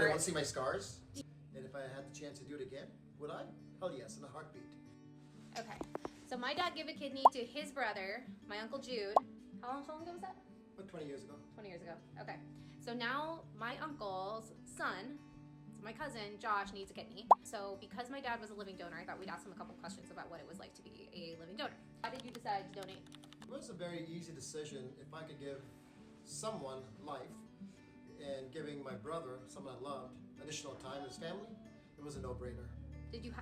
Did I want to see my scars? And if I had the chance to do it again, would I? Hell yes, in a heartbeat. Okay. So my dad gave a kidney to his brother, my Uncle Jude. How long ago was that? What, 20 years ago? 20 years ago. Okay. So now my uncle's son, so my cousin Josh, needs a kidney. So because my dad was a living donor, I thought we'd ask him a couple questions about what it was like to be a living donor. Why did you decide to donate? It was a very easy decision. If I could give someone life and giving my brother, someone I loved, additional time in his family, it was a no-brainer. Did you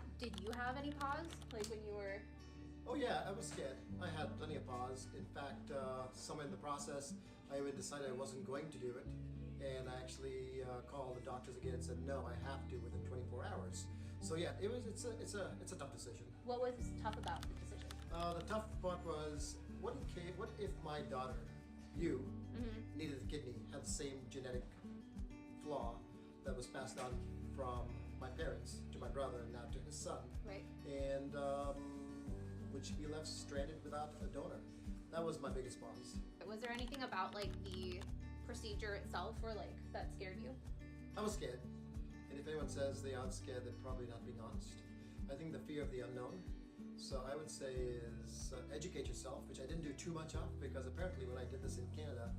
have any pause, like when you were? Oh yeah, I was scared. I had plenty of pause. In fact, somewhere in the process, I even decided I wasn't going to do it, and I actually called the doctors again and said, no, I have to within 24 hours. So yeah, it's a tough decision. What was tough about the decision? The tough part was, what if my daughter, you, needed a kidney, had the same genetic flaw that was passed on from my parents to my brother and now to his son. Right. And would she be left stranded without a donor? That was my biggest pause. Was there anything about like the procedure itself or like that scared you? I was scared. And if anyone says they aren't scared, they're probably not being honest. I think the fear of the unknown. So I would say is educate yourself, which I didn't do too much of because apparently when I did this in Canada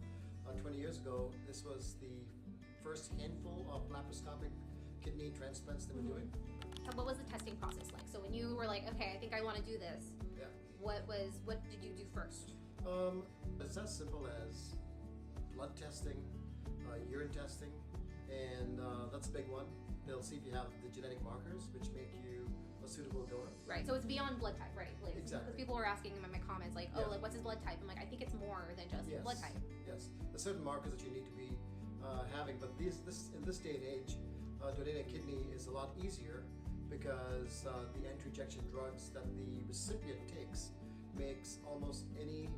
20 years ago, this was the first handful of laparoscopic kidney transplants they were doing. What was the testing process like? So when you were like, okay, I think I want to do this, Yeah. what did you do first? It's as simple as blood testing, urine testing, and that's a big one. They'll see if you have the genetic markers, which make you a suitable donor. Right, so it's beyond blood type, right? Like, Exactly. Because people were asking in my comments, like, oh, Yeah. like, what's his blood type? I'm like, I think it's more than just Yes. blood type. Yes, there's certain markers that you need to be having, but in this day and age, donating a kidney is a lot easier because the anti-rejection drugs that the recipient takes makes almost any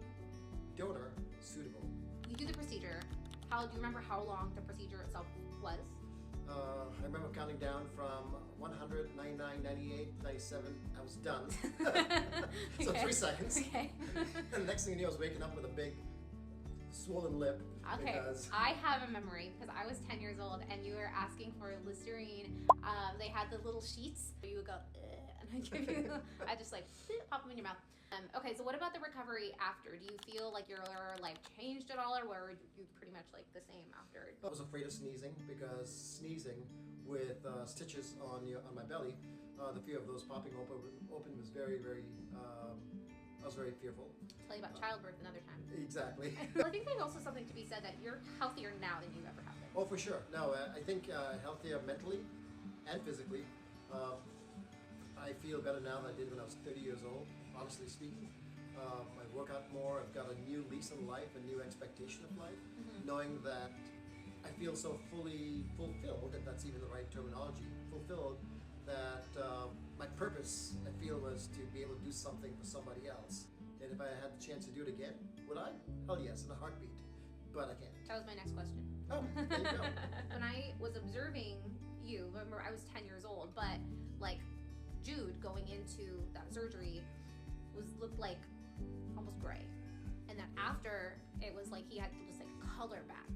donor suitable. You do the procedure. Do you remember how long the procedure itself was? I remember counting down from 100, 99, 98, 97. I was done. So Okay. 3 seconds. Okay. And the next thing you know, I was waking up with a big swollen lip. Okay, Because I have a memory because I was 10 years old and you were asking for Listerine. They had the little sheets. You would go, and I give you, I just like pop them in your mouth. Okay, so what about the recovery after? Do you feel like your life changed at all, or were you pretty much like the same after? I was afraid of sneezing because sneezing with stitches on my belly, the fear of those popping open was very, very. I was very fearful. Tell you about childbirth another time. Exactly. Well, I think there's also something to be said that you're healthier now than you ever have been. Oh, for sure. No, I think healthier mentally and physically. I feel better now than I did when I was 30 years old, honestly speaking. I work out more. I've got a new lease on life, a new expectation of life, knowing that I feel so fully fulfilled, if that's even the right terminology, fulfilled, that my purpose, I feel, was to be able to do something for somebody else. And if I had the chance to do it again, would I? Hell yes, in a heartbeat. But I can't. That was my next question. Oh, there you go. When I was observing you, remember I was 10 years old, but like Jude going into that surgery looked like almost gray. And then after, it was like he had just like color back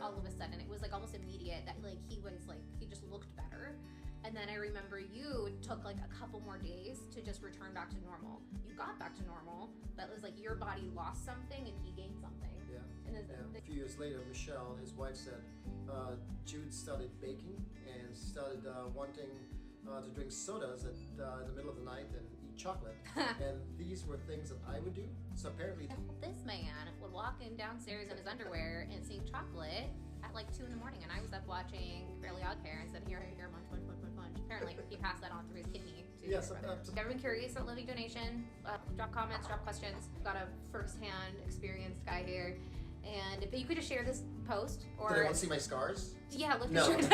all of a sudden. It was like almost immediate that like he just looked better. And then I remember you took like a couple more days to just return back to normal. You got back to normal, but it was like your body lost something and he gained something. Yeah. And then A few years later, Michelle, his wife, said Jude started baking and started wanting to drink sodas in the middle of the night and eat chocolate. And these were things that I would do. So apparently, this man would walk in downstairs in his underwear and seeing chocolate at like 2 in the morning, and I was up watching Fairly Odd Parents and here, munch. Apparently, he passed that on through his kidney to Yes, your brother. If you've ever been curious about living donation, drop comments, drop questions. We've got a first-hand experienced guy here. And if you could just share this post or... did I want to see my scars? Yeah, lift No. your shirt.